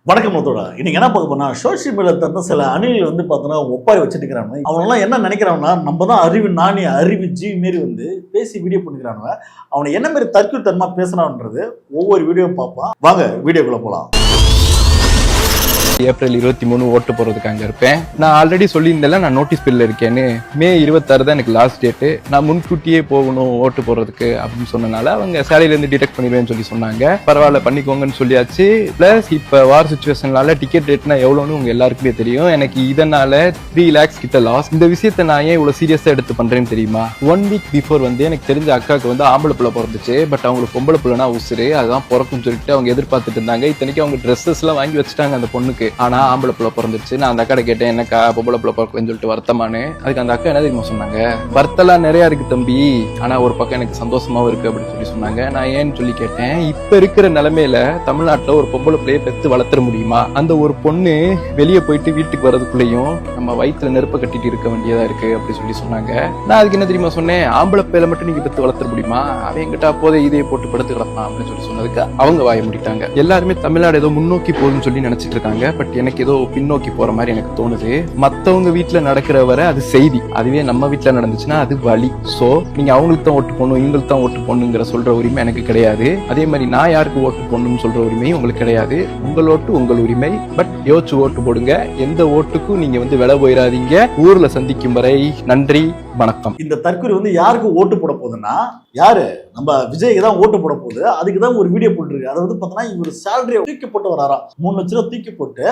வணக்கம் மத்தோட இன்னைக்கு என்ன பார்க்க போனா சோசியல் மீடியா தந்த சில அணிகள் வந்து பார்த்தோன்னா ஒப்பாரி வச்சுட்டுக்கிறாங்க. அவனெல்லாம் என்ன நினைக்கிறாங்கன்னா நம்ம தான் அறிவு நாணி அறிவு ஜி மாரி வந்து பேசி வீடியோ பண்ணிக்கிறானுங்க. அவனை என்ன மாதிரி தற்கொலைத்தனமா பேசுறான்றது ஒவ்வொரு வீடியோ பார்ப்பான். வாங்க வீடியோக்குள்ள போலாம். ஏப்ரல் 23 ஓட்டு போறதுக்கு அங்க இருப்பேன். நான் ஆல்ரெடி சொல்லியிருந்தேன் நான் நோட்டீஸ் பில்ல இருக்கேன்னு. மே 26 தான் எனக்கு லாஸ்ட் டேட்டு. நான் முன்கூட்டியே போகணும் ஓட்டு போறதுக்கு அப்படின்னு சொன்னனால அவங்க சேலையில இருந்து டிடெக்ட் பண்ணிடுவேன்னு சொல்லி சொன்னாங்க. பரவாயில்ல பண்ணிக்கோங்கன்னு சொல்லியாச்சு. பிளஸ் இப்ப வார் சிச்சுவேஷனால டிக்கெட் ரேட்னா எவ்வளோன்னு உங்க எல்லாருக்குமே தெரியும். எனக்கு இதனால 3 lakhs கிட்ட லாஸ். இந்த விஷயத்த நான் ஏன் இவ்வளவு சீரியஸா எடுத்து பண்றேன்னு தெரியுமா? 1 week பிஃபோர் வந்து எனக்கு தெரிஞ்ச அக்காவுக்கு வந்து ஆம்பளை பிள்ளை பிறந்துச்சு. பட் அவங்களுக்கு பொம்பளை பிள்ளைனா உசுறு, அதுதான் பிறக்கும்னு சொல்லிட்டு அவங்க எதிர்பார்த்துட்டு இருந்தாங்க. இத்தனைக்கு அவங்க ட்ரெஸ்ஸஸ் எல்லாம் வாங்கி வச்சுட்டாங்க அந்த பொண்ணுக்கு. ஆனா ஆம்பளை பிள்ளை பிறந்துருச்சு. நான் அந்த அக்கா கேட்டேன், என்னக்கா பொம்பளை பிள்ளை பிறக்குன்னு சொல்லிட்டு வருத்தமானு. அதுக்கு அந்த அக்கா என்ன தெரியுமா சொன்னாங்க, வருத்தெல்லாம் நிறைய இருக்கு தம்பி, ஆனா ஒரு பக்கம் எனக்கு சந்தோஷமாவும் இருக்கு அப்படின்னு சொல்லி சொன்னாங்க. நான் ஏன்னு சொல்லி கேட்டேன், இப்ப இருக்கிற நிலைமையில தமிழ்நாட்டுல ஒரு பொம்பளை பிள்ளைய பெத்து வளர்த்துற முடியுமா? அந்த ஒரு பொண்ணு வெளியே போயிட்டு வீட்டுக்கு வர்றதுக்குள்ளேயும் நம்ம வயிற்றுல நெருப்ப கட்டிட்டு இருக்க வேண்டியதா இருக்கு அப்படி சொல்லி சொன்னாங்க. நான் அதுக்கு என்ன தெரியுமா சொன்னேன், ஆம்பளை பிள்ளை மட்டும் நீங்க பெத்து வளர்த்துற முடியுமா? அவன் என்கிட்ட அப்போதே இதையை போட்டு படுத்து கிடப்பான் அப்படின்னு சொல்லி சொன்னதுக்கு அவங்க வாய முடிட்டாங்க. எல்லாருமே தமிழ்நாடு ஏதோ முன்னோக்கி போகுதுன்னு சொல்லி நினைச்சிட்டு இருக்காங்க. பட் எனக்கு ஏதோ பின்னோக்கி போற மாதிரி எனக்கு தோணுது. மத்தவங்க வீட்டுல நடக்கிற வரை அது செய்தி, அதுவே நம்ம வீட்டுல நடந்துச்சுன்னா அது வலி. சோ நீங்க அவங்களுக்கு தான் ஓட்டு போடணும், இவங்களுக்கு தான் ஓட்டு போடணுங்கிற சொல்ற உரிமை எனக்கு கிடையாது. அதே மாதிரி நான் யாருக்கு ஓட்டு போடணும்னு சொல்ற உரிமையும் உங்களுக்கு கிடையாது. உங்கள் ஓட்டு உங்கள் உரிமை. பட் யோசிச்சு ஓட்டு போடுங்க. எந்த ஓட்டுக்கும் நீங்க வந்து விலை போயிடாதீங்க. ஊர்ல சந்திக்கும் வரை நன்றி, வணக்கம். இந்த தற்கொலை வந்து யாருக்கு ஓட்டு போட போகுதுன்னா, யாரு நம்ம விஜய்க்கு தான் ஓட்டு போட போகுது. அதுக்கு தான் ஒரு வீடியோ போட்டுருக்கு. அதை வந்து பார்த்தோன்னா இவர் சேலரியை தூக்கி போட்டு வராராம். 3 லட்ச ரூபா தூக்கி போட்டு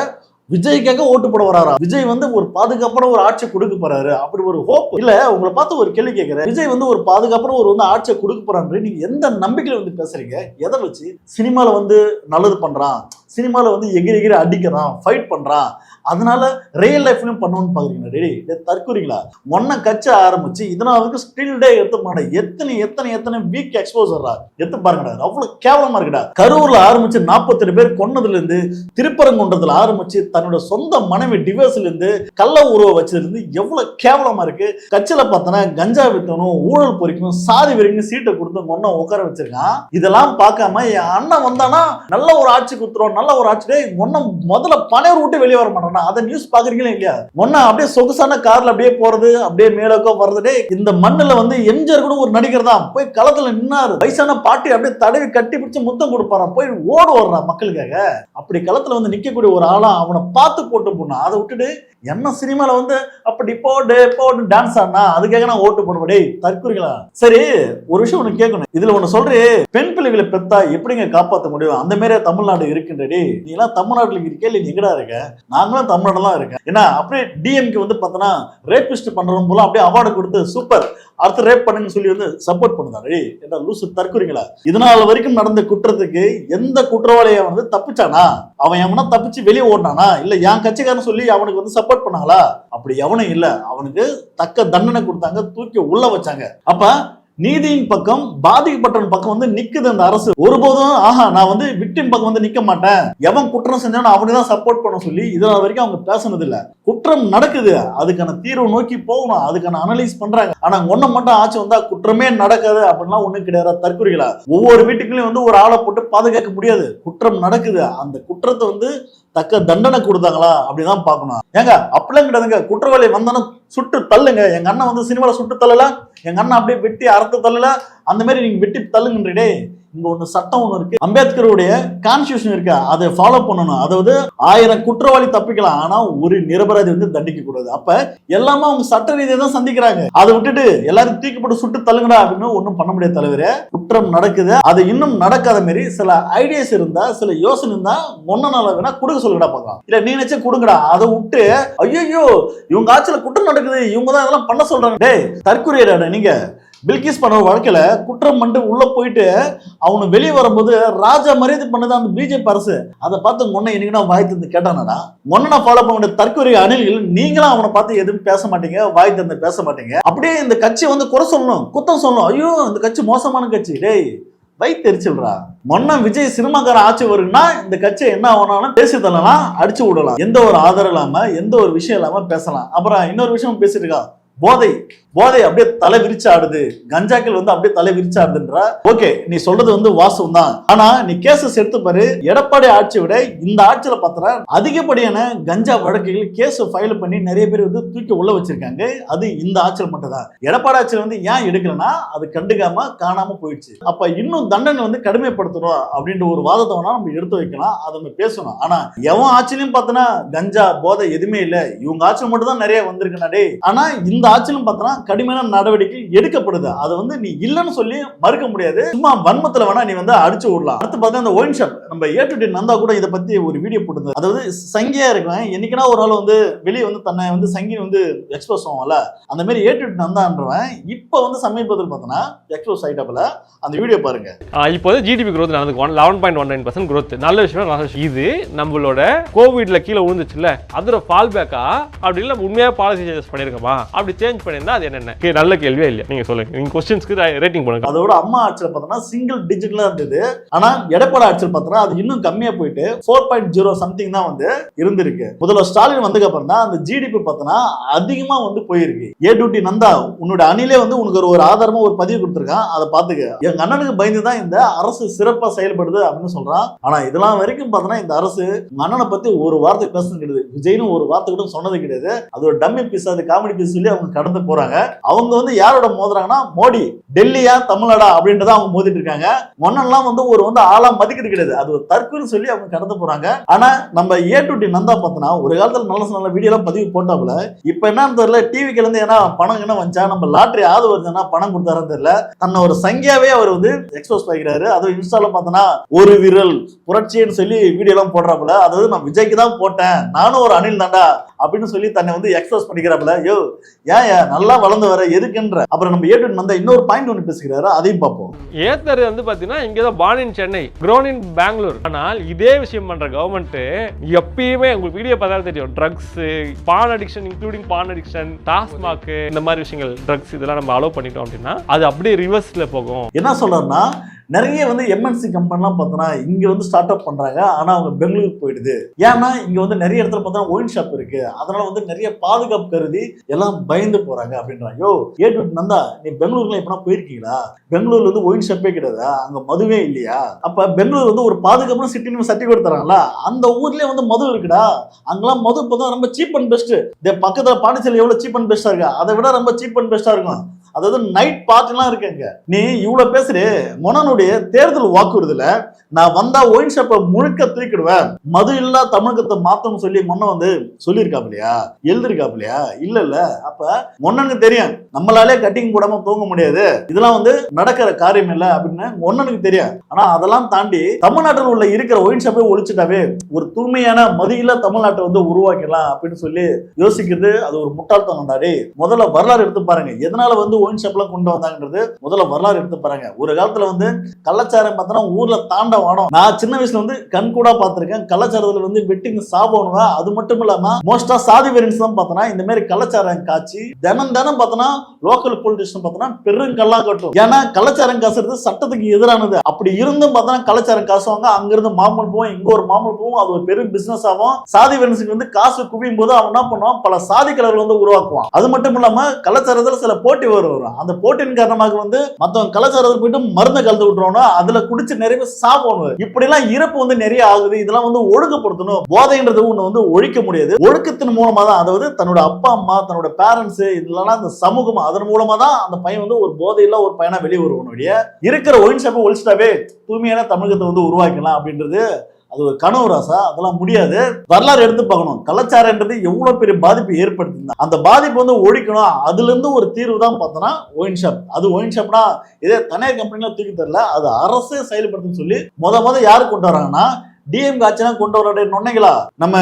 விஜய்க்காக ஓட்டு போட வராரா. விஜய் வந்து ஒரு பாதுகாப்பான ஒரு ஆட்சியை கொடுக்க போறாரு அப்படி ஒரு ஹோப் இல்ல. உங்களை பார்த்து ஒரு கேள்வி கேட்கிறேன், விஜய் வந்து ஒரு பாதுகாப்பான ஒரு வந்து ஆட்சியை கொடுக்க போறாரு, நீங்க எந்த நம்பிக்கையில வந்து பேசுறீங்க? எதை வச்சு? சினிமால வந்து நல்லது பண்றான், சினிமால வந்து எகிரி அடிக்கிறான், ஃபைட் பண்றான், அதனால ரியல் லைஃப்லயும் பண்ணணும்னு பாக்குறீங்களா? டேடி தற்கூறீங்களா? ஒன்ன கட்சி ஆரம்பிச்சு இதனால ஸ்டில் டே எடுத்து மாட்டேன். எத்தனை வீக் எக்ஸ்போசர்ரா எடுத்து பாருங்கடா. அவ்வளவு கேவலமா இருக்குடா. கரூர்ல ஆரம்பிச்சு 42 பேர் கொன்னதுல இருந்து, திருப்பரங்குன்றத்துல ஆரம்பிச்சு தன்னோட சொந்த மனைவி டிவோர்ஸ்ல இருந்து, கள்ள உருவ வச்சதுல இருந்து எவ்வளவு கேவலமா இருக்கு. கட்சியில பார்த்தனா கஞ்சா வித்தனும், ஊழல் பொறிக்கணும், சாதி வரைக்கும் சீட்டை கொடுத்து ஒன்ன உட்கார வச்சிருக்கான். இதெல்லாம் பார்க்காம என் அண்ணன் வந்தானா நல்ல ஒரு ஆட்சி குத்துறோம், நல்ல ஒரு ஆட்சி ஒன்னும் முதல்ல பனையூர் விட்டு வெளியே வர மாட்டான். அதை நியூஸ் பாக்குறீங்களா இல்லையா? ஒன்னா அப்படியே சொகுசான கார்ல அப்படியே போறது, அப்படியே மேலக்கோ வர்றது. இந்த மண்ணுல வந்து எம்ஜிஆர் கூட ஒரு நடிகர் தான் போய் களத்துல நின்னாரு. வயசான பாட்டி அப்படியே தடவி கட்டி பிடிச்சு முத்தம் கொடுப்பாராம், போய் ஓடு வர்றான் மக்களுக்காக. அப்படி களத்துல வந்து நிக்கக்கூடிய ஒரு ஆளா அவனை பார்த்து போட்டு போனா. அதை விட்டுட்டு என்ன சினிமால வந்து அப்படி போடு டான்ஸ் ஆனா அதுக்காக நான் ஓட்டு போடுவடே தற்கொலைகளா? சரி, ஒரு விஷயம் ஒண்ணு கேட்கணும். இதுல ஒண்ணு சொல்றேன், பெண் பிள்ளைகளை பெத்தா எப்படிங்க காப்பாற்ற முடியும்? அந்த மாதிரியே தமிழ்நாடு இருக்கின்றே. நீ எல்லாம் தமிழ்நாட்டுல இருக்கே, நீ எங்கடா இருக்க? நாங்களும் தமிழ்நாடுலாம் இருக்கேன். ஏன்னா அப்படியே டிஎம்கே வந்து பார்த்தோன்னா ரேபிஸ்ட் பண்றவங்க போல அப்படியே அவார்டு கொடுத்து சூப்பர் அடுத்து ரேப் பண்ணுங்கன்னு சொல்லி வந்து சப்போர்ட் பண்ணுதாரு. என்ன லூசு தற்கொலைகளா? இதனால வரைக்கும் நடந்த குற்றத்துக்கு எந்த குற்றவாளியை வந்து தப்பிச்சானா? அவன் எவனா தப்பிச்சு வெளியே ஓடினானா? இல்ல என் கட்சிக்காரன் சொல்லி அவனுக்கு வந்து சப்போர்ட் பண்ணாங்களா? அப்படி எவனும் இல்ல. அவனுக்கு தக்க தண்டனை கொடுத்தாங்க, தூக்கி உள்ள வச்சாங்க. அப்ப நீதியின் பக்கம், பாதிக்கப்பட்டவன் பக்கம் வந்து நிக்குது அந்த அரசு. ஒருபோதும் நான் வந்து விக்டிம் பக்கம் வந்து நிக்க மாட்டேன், எவன் குற்றம் செஞ்சானோ அவனுக்கு தான் சப்போர்ட் பண்ண சொல்லி இதனால வரைக்கும் அவங்க பேசுனது இல்ல. குற்றம் நடக்குது, அதுக்கான தீர்வு நோக்கி போகணும், அதுக்கான அனலைஸ் பண்றாங்க. ஆனா ஒன்ன மட்டும் ஆட்சி வந்தா குற்றமே நடக்காது அப்படின்லாம் ஒண்ணு கிடையாது. தற்கொலைகளா? ஒவ்வொரு வீட்டுக்குள்ளயும் வந்து ஒரு ஆளை போட்டு பாதுகாக்க முடியாது. குற்றம் நடக்குது, அந்த குற்றத்தை வந்து தக்க தண்டனை கொடுத்தாங்களா அப்படிதான் பாக்கணும். ஏங்க அப்படிலாம் கிடையாதுங்க. குற்றவாளி வந்தாலும் சுட்டு தள்ளுங்க. எங்க அண்ணன் வந்து சினிமால சுட்டு தள்ளல, எங்க அண்ணன் அப்படியே வெட்டி அறுத்து தள்ளல, அந்த மாதிரி நீங்க வெட்டி தள்ளுங்கன்றே. இங்க ஒண்ணு சட்டம் ஒண்ணு இருக்கு, அம்பேத்கருடைய கான்ஸ்டிடியூஷன் இருக்கு, அதை ஃபாலோ பண்ணணும். அதாவது 1000 குற்றவாளி தப்பிக்கலாம், ஆனா ஒரு நிரபராதி வந்து தண்டிக்க கூடாது. அப்ப எல்லாமே அவங்க சட்ட ரீதியை தான் சந்திக்கிறாங்க. அதை விட்டுட்டு எல்லாரும் தூக்கி போட்டு சுட்டு தள்ளுங்கடா அப்படின்னு ஒன்னும் பண்ண முடியாது தலைவரே. குற்றம் நடக்குது, அது இன்னும் நடக்காத மாதிரி சில ஐடியாஸ் இருந்தா, சில யோசனை இருந்தா ஒன்னால வேணா கொடுக்க சொல்லுடா பார்க்கலாம். இல்ல நீ நினைச்சே கொடுங்கடா. அதை விட்டு ஐயோ இவங்க ஆட்சியில குற்றம் நடக்குது, இவங்க தான் இதெல்லாம் பண்ண சொல்றாங்க. டேய் தற்கொலைடா நீங்க. பில்கிஸ் பண்ண வழக்கில் குற்றம் பண்ணிட்டு உள்ள போயிட்டு அவனு வெளியே வரும்போது ராஜா மரியாதை பண்ணது அந்த பிஜேபி அரசு. அதை பார்த்து ஒன்ன என்னைக்கு வாய் தந்து கேட்டானா? ஒன்ன ஃபாலோ பண்ண வேண்டிய தற்கொலை அணில்கள் நீங்களும் அவனை பார்த்து எதுவும் பேச மாட்டீங்க, வாய் தந்து பேச மாட்டீங்க. அப்படியே இந்த கட்சி வந்து குறை சொல்லணும், குத்தம் சொல்லணும். ஐயோ இந்த கட்சி மோசமான கட்சி. டேய் வைத்தெரிச்சில்றா. மொன்ன விஜய் சினிமாக்கார ஆட்சி வருன்னா இந்த கட்சி என்ன ஆனாலும் பேசி தரலாம், அடிச்சு விடலாம். எந்த ஒரு ஆதரவு இல்லாம, எந்த ஒரு விஷயம் இல்லாம பேசலாம். அப்புறம் இன்னொரு விஷயம் பேசிட்டு இருக்கா, போதை போதை அப்படியே தலை விரிச்சு ஆடுது, கஞ்சாக்கள் வந்து அப்படியே தலை விரிச்சு ஆடுதுன்ற. ஓகே, நீ சொல்றது வந்து வாஸ்தவம் தான். ஆனா நீ கேசஸ் எடுத்து பாரு, எடப்பாடி ஆட்சியை விட இந்த ஆட்சியில பார்த்தா அதிகப்படியான கஞ்சா வழக்குகள் கேஸ் ஃபைல் பண்ணி நிறைய பேர் வந்து தூக்கி உள்ள வச்சிருக்காங்க. அது இந்த ஆட்சியில மட்டும் தான். எடப்பாடி ஆட்சியில வந்து ஏன் எடுக்கலன்னா அது கண்டுக்காம காணாம போயிடுச்சு. அப்ப இன்னும் தண்டனை வந்து கடுமைப்படுத்தணும் அப்படின்ற ஒரு வாதத்தை வேணா நம்ம எடுத்து வைக்கலாம், அதை நம்ம பேசணும். ஆனா எவன் ஆட்சியிலும் பார்த்தனா கஞ்சா போதை எதுவுமே இல்ல, இவங்க ஆட்சியில் மட்டும் தான் நிறைய வந்திருக்குனாடே. ஆனா இந்த ஆட்சியிலும் பார்த்தனா கடுமையான நடவடிக்கை எடுக்கப்படுது. அதை வந்து நீ இல்லைன்னு சொல்லி மறுக்க முடியாது. சும்மா வன்மத்துல வேணா நீ வந்து அடிச்சு விடலாம். அடுத்து பார்த்தா இந்த ஒயின் ஷாப், நம்ம A2D நந்தா கூட இதை பத்தி ஒரு வீடியோ போட்டு, அதாவது சங்கியா இருக்கேன் என்னைக்குன்னா ஒரு ஆள் வந்து வெளியே வந்து தன்னை வந்து சங்கி வந்து எக்ஸ்பிரஸ் ஆகும்ல, அந்த மாதிரி A2D நந்தான்றவன் இப்ப வந்து சமீபத்தில் பார்த்தோன்னா எக்ஸ்பிரஸ் ஆயிட்டப்பல அந்த வீடியோ பாருங்க. இப்போ GDP growth நடந்துக்கு 11.19% growth, நல்ல விஷயம், நல்ல விஷயம். இது நம்மளோட கோவிட்ல கீழே விழுந்துச்சுல்ல, அதோட ஃபால் பேக்கா அப்படி இல்லை உண்மையா பாலிசி சேஞ்சஸ் பண்ணிருக்கமா, அப்படி சேஞ்ச் பண்ணியிருந்தா அது என்னென்ன? நல்ல கேள்வியா இல்லையா? நீங்க சொல்லுங்க, நீங்க கொஸ்டின்ஸ்க்கு ரேட்டிங் பண்ணுங்க. அதோட அம்மா ஆட்சியில் பார்த்தோம்னா சிங்கிள் டிஜிட்ல இருந்தது. ஆனா எடப்பாடி ஆட்சியில் பார்த்தோம்னா அது இன்னும் கம்மியா போயிட்டு 4.0 சம்திங் தான் வந்து இருந்திருக்கு. முதல்ல ஸ்டாலின் வந்ததுக்கு அப்புறம் தான் அந்த GDP பார்த்தோம்னா அதிகமா வந்து போயிருக்கு. A2D நந்தா உன்னோட அணிலே வந்து உனக்கு ஒரு ஆதாரமா ஒரு பதிவு கொடுத்துருக்கான், அதை பார்த்துக்க. எங்க அண்ணனுக்கு பயந்துதான் இந்த அரசு சிறப்பா செயல்படுது அப்படின்னு சொல்றான். ஆனா இதெல்லாம் வரைக்கும் பார்த்தோம்னா இந்த அரசு அண்ணனை பத்தி ஒரு வார்த்தை பேசுறது கிடையாது. விஜய்னு ஒரு வார்த்தை கூட சொன்னது கிடையாது. அது ஒரு டம்மி பீஸ், அது காமெடி பீஸ் சொல்லி அவங்க கடந்து போறாங்க. அவங்க வந்து யாரோட மோதுறாங்கன்னா மோடி, டெல்லியா தமிழ்நாடா அப்படின்றத அவங்க மோதிட்டு இருக்காங்க. மன்னன்லாம் வந்து ஒரு வந்து ஆளா மதிக்கிறது கிடையாது, அது ஒரு தற்கொலைன்னு சொல்லி அவங்க கடந்து போறாங்க. ஆனா நம்ம A2D நந்தா பார்த்தோம்னா ஒரு காலத்துல நல்ல வீடியோ எல்லாம் பதிவு போட்டாப்புல, இப்ப என்னன்னு தெரியல, டிவிக்கு இருந்து ஏன்னா பணம் என்ன வந்துச்சா, நம்ம லாட்டரி ஆது வருதுன்னா பணம் கொடுத்தாருன்னு தெரியல, தன்னை ஒரு சங்கியாவே அவர் வந்து எக்ஸ்போஸ் பண்ணிக்கிறாரு. அதுவும் இன்ஸ்டால பார்த்தோன்னா ஒரு விரல் புரட்சின்னு சொல்லி வீடியோ எல்லாம் போடுறாப்புல, அதாவது நான் விஜய்க்கு தான் போட்டேன், நானும் ஒரு அணில் தாண்டா அப்படின்னு சொல்லி தன்னை வந்து எக்ஸ்போஸ் பண்ணிக்கிறாப்புல. யோ ஏன் நல்லா வளர்ந்து வர எதுக்குன்ற. அப்புறம் நம்ம A2D நந்தா இன்னொரு பாயிண்ட் ஒன்று பேசுகிறாரு, அதையும் பார்ப்போம். ஏத்தர் வந்து பாத்தீங்கன்னா இங்கதான் born in Chennai, grown in Bangalore. ஆனால் இதே விஷயம் பண்ற கவர்மெண்ட் எப்பயுமே உங்களுக்கு வீடியோ பார்த்தாலும் தெரியும், ட்ரக்ஸ், பான் அடிக்ஷன், இன்க்ளூடிங் பான் அடிக்ஷன், டாஸ்மாக், இந்த மாதிரி விஷயங்கள், ட்ரக்ஸ் இதெல்லாம் நம்ம அலோவ் பண்ணிட்டோம் அப்படின்னா அது அப்படியே ரிவர்ஸ்ல போகும். என்ன சொல்றாருன்னா நிறைய வந்து MNC கம்பெனிலாம் பார்த்தோன்னா இங்க வந்து ஸ்டார்ட் அப் பண்றாங்க, ஆனா அவங்க பெங்களூருக்கு போயிடுது. ஏன்னா இங்க வந்து நிறைய இடத்துல பார்த்தா ஒயின் ஷாப் இருக்கு, அதனால வந்து நிறைய பாதுகாப்பு கருதி எல்லாம் பயந்து போறாங்க அப்படின்றாங்க. யோ A2D நந்தா, நீ பெங்களூர்ல எப்பனா போயிருக்கீங்களா? பெங்களூர்ல வந்து ஒயின் ஷாப்பே கிடையாது, அங்க மதுவே இல்லையா? அப்ப பெங்களூர் வந்து ஒரு பாதுகாப்பான சிட்டின்னு சர்டிஃபிகேட் தராங்களா? அந்த ஊர்லயே வந்து மது இருக்குடா, அங்கெல்லாம் மது பார்த்தா ரொம்ப சீப் அண்ட் பெஸ்ட். பக்கத்துல பாண்டிச்சேரி எவ்வளவு சீப் அண்ட் பெஸ்டா இருக்கு, அதை விட ரொம்ப சீப் அண்ட் பெஸ்டா இருக்கும். அதாவது நைட் பார்ட்டிலாம் இருக்குங்க. நீ இவ்வளவு பேசுறே, மொனனுடைய தேர்தல் வாக்குறுதியில நான் வந்தா ஒயின் ஷாப்பை முழுக்க தூக்கிடுவேன், மது இல்லா தமிழகத்தை மாத்தணும் சொல்லி மொன்ன வந்து சொல்லியிருக்காப்லையா, எழுதிருக்காப்லையா? இல்ல. அப்ப மொன்னனுக்கு தெரியும் நம்மளாலே கட்டிங் போடாம தூங்க முடியாது, இதெல்லாம் வந்து நடக்கிற காரியம் இல்லை அப்படின்னு மொன்னனுக்கு தெரியும். ஆனா அதெல்லாம் தாண்டி தமிழ்நாட்டில் உள்ள இருக்கிற ஒயின் ஷாப்பை ஒழிச்சுட்டாவே ஒரு தூய்மையான மது இல்லா தமிழ்நாட்டை வந்து உருவாக்கலாம் அப்படின்னு சொல்லி யோசிக்கிறது அது ஒரு முட்டாள்தனம் தாடி. முதல்ல வரலாறு எடுத்து பாருங்க, எதனால வந்து ஒயின் ஷாப்லாம் கொண்டு வந்தாங்கன்றது முதல்ல வரலாறு எடுத்து பாருங்க. ஒரு காலத்துல வந்து கள்ளச்சாரம் பார்த்தோன்னா ஊர்ல தாண்ட வாடும். நான் சின்ன வயசுல வந்து கண் கூட பார்த்திருக்கேன், கள்ளச்சாரத்துல வந்து வெட்டிங்க சாப்பிடுவேன். அது மட்டும் இல்லாம மோஸ்டா சாதி வெரியன்ஸ் தான் பார்த்தோன்னா இந்த மாதிரி கள்ளச்சாரம் காய்ச்சி தினம் பார்த்தோன்னா லோக்கல் பொலிட்டிஷன் பார்த்தோன்னா பெரும் கல்லா கட்டும். ஏன்னா கள்ளச்சாரம் காசுறது சட்டத்துக்கு எதிரானது. அப்படி இருந்தும் பார்த்தோன்னா கள்ளச்சாரம் காசுவாங்க, அங்கிருந்து மாமல் போவோம், இங்க ஒரு மாமல் போவோம், அது ஒரு பெரும் பிசினஸ் ஆகும். சாதி வெரியன்ஸுக்கு வந்து காசு குவியும் போது அவன் என்ன பண்ணுவான், பல சாதி கலர்கள் வந்து உருவாக்குவான். அது மட்டும் இல்லாம கள்ளச்சாரத்துல சில போட்டி வரும், அந்த போட்டியின் காரணமாக வந்து மத்தவங்க கலாச்சாரத்துக்கு போயிட்டு மருந்து கலந்து விட்டுறோம், அதுல குடிச்சு நிறைய சாப்பிடணும். இப்படி எல்லாம் இறப்பு வந்து நிறைய ஆகுது. இதெல்லாம் வந்து ஒழுங்குபடுத்தணும். போதைன்றது ஒண்ணு வந்து ஒழிக்க முடியாது, ஒழுக்கத்தின் மூலமா தான். அதாவது தன்னோட அப்பா அம்மா, தன்னோட பேரண்ட்ஸ், இதெல்லாம் இந்த சமூகம், அதன் மூலமா தான் அந்த பையன் வந்து ஒரு போதையில ஒரு பையனா வெளியே வருவனுடைய இருக்கிற ஒயின் ஷாப்பை ஒழிச்சிட்டாவே தூய்மையான தமிழகத்தை வந்து உருவாக்கலாம் அப்படின்றது அது ஒரு கனவு ராசா. அதெல்லாம் முடியாது. வரலாறு எடுத்து பார்க்கணும், கலாச்சாரம்ன்றது எவ்வளவு பெரிய பாதிப்பு ஏற்படுத்திருந்தா அந்த பாதிப்பு வந்து ஒழிக்கணும். அதுல இருந்து ஒரு தீர்வு தான் பார்த்தோன்னா ஒயின் ஷாப். அது ஒயின் ஷாப்னா இதே தனியார் கம்பெனில தூக்கி தரல, அது அரசே செயல்படுத்துன்னு சொல்லி முத யாரு கொண்டு வராங்கன்னா டிஎம்கே ஆட்சினா கொண்டு வர நொன்னைகளா நம்ம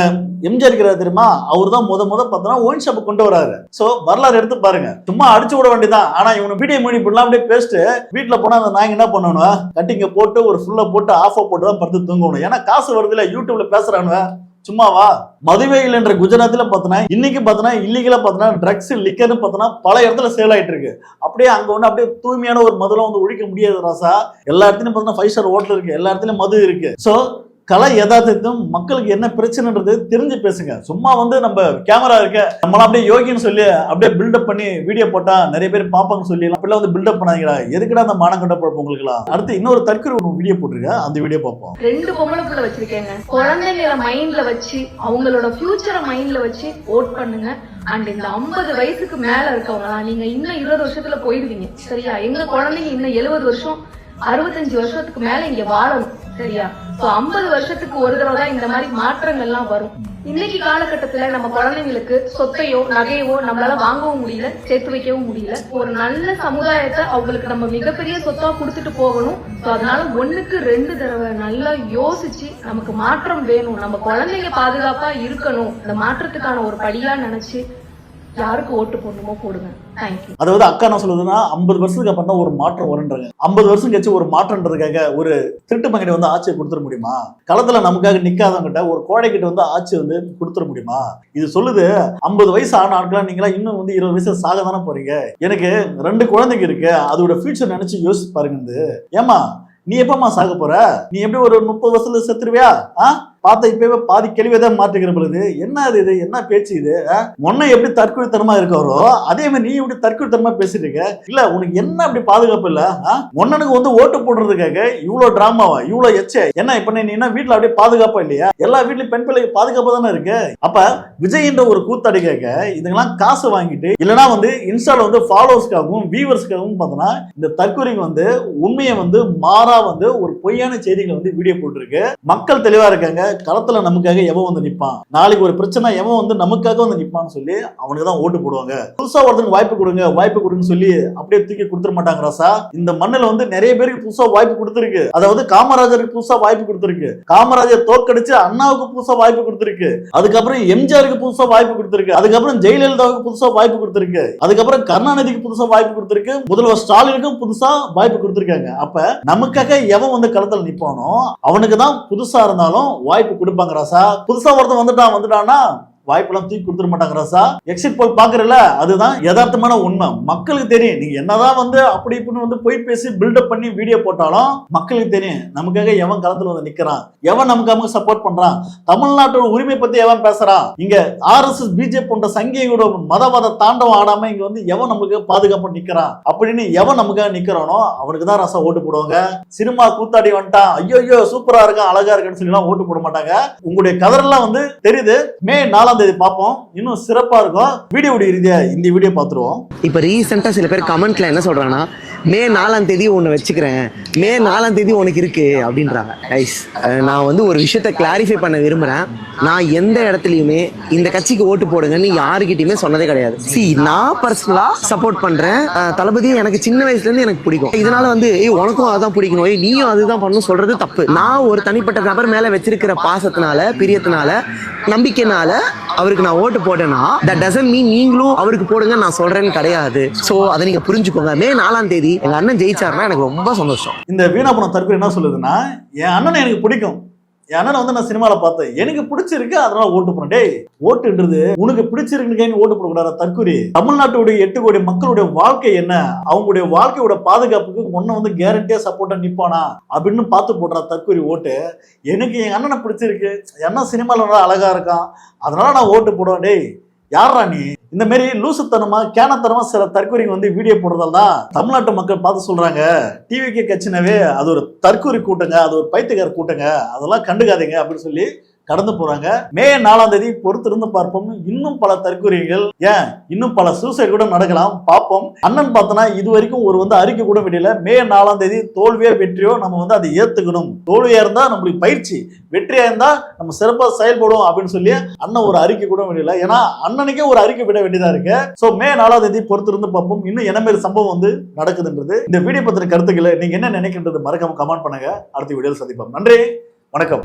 எம்ஜிஆர் இருக்கிறார் தெரியுமா, அவர் தான் முத பார்த்தோன்னா ஒயின் ஷாப் கொண்டு வராரு. சோ வரலாறு எடுத்து பாருங்க, சும்மா அடிச்சு விட வேண்டியதான். ஆனா இவனு வீடியோ மணி இப்படிலாம் அப்படியே பேசிட்டு வீட்டுல போனா அந்த நாங்க என்ன பண்ணணும், கட்டிங்க போட்டு ஒரு ஃபுல்லா போட்டு ஆஃபா போட்டு தான் படுத்து தூங்கணும். ஏன்னா காசு வருது இல்ல, யூடியூப்ல பேசுறானுவ சும்மாவா. மதுவையில் என்ற குஜராத்ல பார்த்தோன்னா இன்னைக்கு பார்த்தோன்னா இல்லீகலா பார்த்தோன்னா ட்ரக்ஸ் லிக்கர்னு பார்த்தோன்னா பல இடத்துல சேல் ஆயிட்டு இருக்கு. அப்படியே அங்க ஒண்ணு அப்படியே தூய்மையான ஒரு மதுலாம் வந்து ஒழிக்க முடியாது ராசா. எல்லா இடத்துலயும் பார்த்தோன்னா 5 ஸ்டார் ஹோட்டல் இருக்கு, எல்லா இடத்துலயும் மது இருக்கு. சோ கலை யதார்த்தத்தையும் மக்களுக்கு என்ன பிரச்சனைன்றது தெரிஞ்சு பேசுங்க. சும்மா வந்து நம்ம கேமரா இருக்க நம்மளாம் அப்படியே யோகின்னு சொல்லி அப்படியே பில்டப் பண்ணி வீடியோ போட்டா நிறைய பேர் பாப்பாங்கன்னு சொல்லி அப்படிலாம் வந்து பில்டப் பண்ணாதீங்களா. எதுக்குடா அந்த மானம் கட்ட போறப்ப உங்களுக்குலாம். அடுத்து இன்னொரு தற்கொலை ஒரு வீடியோ போட்டிருக்கேன், அந்த வீடியோ பார்ப்போம். 2 பொம்பளை புள்ள வச்சிருக்கேங்க. குழந்தைங்கள மைண்ட்ல வச்சு அவங்களோட ஃபியூச்சரை மைண்ட்ல வச்சு ஓட் பண்ணுங்க. அண்ட் இந்த 50 வயசுக்கு மேல இருக்கவங்களா நீங்க இன்னும் 20 வருஷத்துல போயிடுவீங்க. சரியா? எங்க குழந்தைங்க இன்னும் 70 வருஷம் 65 வருஷத்துக்கு மேல இங்க வாழணும். சரியா? 50 வருஷத்துக்கு ஒரு தடவை தான் இந்த மாதிரி மாற்றங்கள்லாம் வரும். இன்னைக்கு காலகட்டத்துல நம்ம குழந்தைங்களுக்கு சொத்தையோ நகையோ நம்மளால வாங்கவும் முடியல, சேர்த்து வைக்கவும் முடியல. ஒரு நல்ல சமுதாயத்தை அவங்களுக்கு நம்ம மிகப்பெரிய சொத்தா கொடுத்துட்டு போகணும். அதனால 1க்கு 2 தடவை நல்லா யோசிச்சு நமக்கு மாற்றம் வேணும், நம்ம குழந்தைங்க பாதுகாப்பா இருக்கணும், இந்த மாற்றத்துக்கான ஒரு படியா நினைச்சு யாருக்கு ஓட்டு போடணுமோ போடுங்க. தேங்க்யூ. அதாவது அக்கா என்ன சொல்லுதுன்னா 50 வருஷத்துக்கு அப்புறம் தான் ஒரு மாற்றம் வரும்ன்றாங்க. 50 வருஷம் கழிச்சு ஒரு மாற்றம்ன்றதுக்காக ஒரு திருட்டு பங்கிட்ட வந்து ஆட்சியை கொடுத்துட முடியுமா? களத்துல நமக்காக நிக்காதவங்கிட்ட ஒரு கோடைக்கிட்ட வந்து ஆட்சி வந்து கொடுத்துட முடியுமா? இது சொல்லுது 50 வயசு ஆன ஆட்களா நீங்களா இன்னும் வந்து 20 வயசு சாக தானே போறீங்க. எனக்கு 2 குழந்தைங்க இருக்கு, அதோட ஃபியூச்சர் நினைச்சு யோசிச்சு பாருங்க. ஏமா நீ எப்பமா சாக போற? நீ எப்படி ஒரு 30 வருஷத்துல செத்துருவியா? பார்த்தா இப்பவே பாதி கேள்வியதான் மாற்றுகிற பொழுது என்ன இது, என்ன பேச்சு இது? உன்னை எப்படி தற்கொலைத்தனமா இருக்காரோ அதே மாதிரி நீ எப்படி தற்கொலைத்தனமா பேசிட்டு இருக்க? இல்ல உனக்கு என்ன அப்படி பாதுகாப்பு இல்ல? ஒன்னனுக்கு வந்து ஓட்டு போடுறதுக்காக இவ்வளவு டிராமாவா, இவ்வளவு எச்ச என்ன? இப்ப நீ என்ன வீட்டுல அப்படியே பாதுகாப்பா இல்லையா? எல்லா வீட்லயும் பெண் பிள்ளைக்கு பாதுகாப்பா தானே இருக்கு. அப்ப விஜய்ன்ற ஒரு கூத்தாடிக்காக இதுங்கெல்லாம் காசு வாங்கிட்டு இல்லைன்னா வந்து இன்ஸ்டால வந்து ஃபாலோவர்ஸ்க்காகவும் வியூவர்ஸ்க்காகவும் பார்த்தோன்னா இந்த தற்கொலைக்கு வந்து உண்மையை வந்து மாறா வந்து ஒரு பொய்யான செய்திகளை வந்து வீடியோ போட்டுருக்கு. மக்கள் தெளிவா இருக்காங்க. களத்துல நமக்காக எவன் வந்து நிப்பான், நாளைக்கு ஒரு பிரச்சனை எவன் வந்து நமக்காக வந்து நிப்பான்னு சொல்லி அவனுக்கு தான் ஓட்டு போடுவாங்க. புதுசா ஒருத்தனுக்கு வாய்ப்பு கொடுங்கன்னு சொல்லி அப்படியே தூக்கி கொடுத்துட மாட்டாங்க ராசா. இந்த மண்ணில் வந்து நிறைய பேருக்கு புதுசா வாய்ப்பு கொடுத்துருக்கு. அதாவது காமராஜருக்கு புதுசா வாய்ப்பு கொடுத்துருக்கு, காமராஜர் தோற்கடிச்சு அண்ணாவுக்கு புதுசா வாய்ப்பு கொடுத்துருக்கு, அதுக்கப்புறம் எம்ஜிஆருக்கு புதுசா வாய்ப்பு கொடுத்துருக்கு, அதுக்கப்புறம் ஜெயலலிதாவுக்கு புதுசா வாய்ப்பு கொடுத்துருக்கு, அதுக்கப்புறம் கருணாநிதிக்கு புதுசா வாய்ப்பு கொடுத்துருக்கு, முதல்வர் ஸ்டாலினுக்கும் புதுசா வாய்ப்பு கொடுத்துருக்காங்க. அப்ப நமக்காக எவன் வந்து களத்துல நிப்பானோ அவனுக்கு தான் புதுசா இருந்தாலும் வாய்ப்பு கொடுப்பாங்க ராசா. புதுசா ஒருத்தன் வந்துட்டான்னா வாய்ப்பெல்லாம் தூக்கி கொடுத்துட மாட்டாங்க ராசா. எக்ஸிட் போல் பாக்குறல, அதுதான் யதார்த்தமான உண்மை. மக்களுக்கு தெரியும் நீங்க என்னதான் வந்து அப்படி இப்படின்னு வந்து போய் பேசி பில்டப் பண்ணி வீடியோ போட்டாலும் மக்களுக்கு தெரியும் நமக்காக எவன் களத்துல வந்து நிக்கிறான், எவன் நமக்கு சப்போர்ட் பண்றான், தமிழ்நாட்டோட உரிமை பத்தி எவன் பேசுறான். இங்க RSS பிஜேபி போன்ற சங்கியோட மதவாத தாண்டவம் ஆடாம இங்க வந்து எவன் நமக்கு பாதுகாப்பு நிக்கிறான் அப்படின்னு எவன் நமக்காக நிக்கிறானோ அவனுக்கு தான் ராசா ஓட்டு போடுவாங்க. சினிமா கூத்தாடி வந்துட்டான், ஐயோ சூப்பரா இருக்கான் அழகா இருக்குன்னு சொல்லி ஓட்டு போட மாட்டாங்க. உங்களுடைய கதரெல்லாம் வந்து தெரியுது. மே 4ஆம் தேதி பார்ப்போம், இன்னும் சிறப்பா இருக்கும். வீடியோ ரீதியா இந்த வீடியோ பார்த்துருவோம். இப்ப ரீசெண்டா சில பேர் கமெண்ட்ல என்ன சொல்றாங்கன்னா மே 4ஆம் தேதி ஒன்னு வச்சுக்கிறேன், மே 4ஆம் தேதி உனக்கு இருக்கு அப்படின்றாங்க. கைஸ், நான் வந்து ஒரு விஷயத்த கிளாரிஃபை பண்ண விரும்புறேன். நான் எந்த இடத்துலயுமே இந்த கட்சிக்கு ஓட்டு போடுங்கன்னு யாருக்கிட்டையுமே சொன்னதே கிடையாது. நான் பர்சனலா சப்போர்ட் பண்றேன். தளபதியை எனக்கு சின்ன வயசுல இருந்து எனக்கு பிடிக்கும். இதனால வந்து உனக்கும் அதான் பிடிக்கணும், நீயும் அதுதான் பண்ணணும் சொல்றது தப்பு. நான் ஒரு தனிப்பட்ட நபர் மேல வச்சிருக்கிற பாசத்தினால, பிரியத்தினால, நம்பிக்கைனால அவருக்கு நான் ஓட்டு போட்டேன்னா தட் டசன்ட் மீன் நீங்களும் அவருக்கு போடுங்க நான் சொல்றேன்னு கிடையாது. சோ அதை நீங்க புரிஞ்சுக்கோங்க. மே 4ஆம் தேதி எங்க அண்ணன் ஜெயிச்சாருன்னா எனக்கு ரொம்ப சந்தோஷம். இந்த வீணா போன தற்கொலை என்ன சொல்லுதுன்னா, என் அண்ணனை எனக்கு பிடிக்கும், என் அண்ணனை வந்து நான் சினிமால பார்த்தேன், எனக்கு பிடிச்சிருக்கு அதனால ஓட்டு போறேன். டேய், ஓட்டுன்றது உனக்கு பிடிச்சிருக்குன்னு ஓட்டு போடக்கூடாது. தற்கொலை தமிழ்நாட்டுடைய 8 கோடி மக்களுடைய வாழ்க்கை என்ன, அவங்களுடைய வாழ்க்கையோட பாதுகாப்புக்கு ஒன்னும் வந்து கேரண்டியா சப்போர்ட்டா நிப்பானா அப்படின்னு பார்த்து போடுற தற்கொலை ஓட்டு. எனக்கு என் அண்ணனை பிடிச்சிருக்கு, என்ன சினிமால அழகா இருக்கான் அதனால நான் ஓட்டு போடுவேன். டேய் யாரா நீ? இந்த மாதிரி லூசுத்தனமா கேனத்தனமா சில தற்கொலைக்கு வந்து வீடியோ போடுறதால தான் தமிழ்நாட்டு மக்கள் பார்த்து சொல்றாங்க டிவிகே கட்சினவே அது ஒரு தற்கொலை கூட்டங்க, அது ஒரு பைத்தியக்கார கூட்டங்க, அதெல்லாம் கண்டுக்காதீங்க அப்படின்னு சொல்லி கடந்து போறாங்க. மே 4ஆம் தேதி பொறுத்திருந்து பார்ப்போம். இன்னும் பல தற்கொலைகள், ஏன் இன்னும் பல சூசைட் கூட நடக்கலாம், பார்ப்போம். அண்ணன் பார்த்தனா இது வரைக்கும் ஒரு வந்து அறிக்கை கூட விடல. மே 4ஆம் தேதி தோல்வியோ வெற்றியோ நம்ம வந்து அதை ஏத்துக்கணும். தோல்வியா இருந்தா நம்மளுக்கு பயிற்சி, வெற்றியா இருந்தா நம்ம சிறப்பா செயல்படும் அப்படின்னு சொல்லி அண்ணன் ஒரு அறிக்கை கூட விடல. ஏன்னா அண்ணனுக்கே ஒரு அறிக்கை விட வேண்டியதா இருக்கு. சோ மே 4ஆம் தேதி பொறுத்திருந்து பார்ப்போம். இன்னும் என்ன மாதிரி சம்பவம் வந்து நடக்குதுன்றது. இந்த வீடியோ பத்தின கருத்துக்களை நீங்க என்ன நினைக்கின்றது மறக்காம கமெண்ட் பண்ணுங்க. அடுத்த வீடியோவில் சந்திப்போம். நன்றி, வணக்கம்.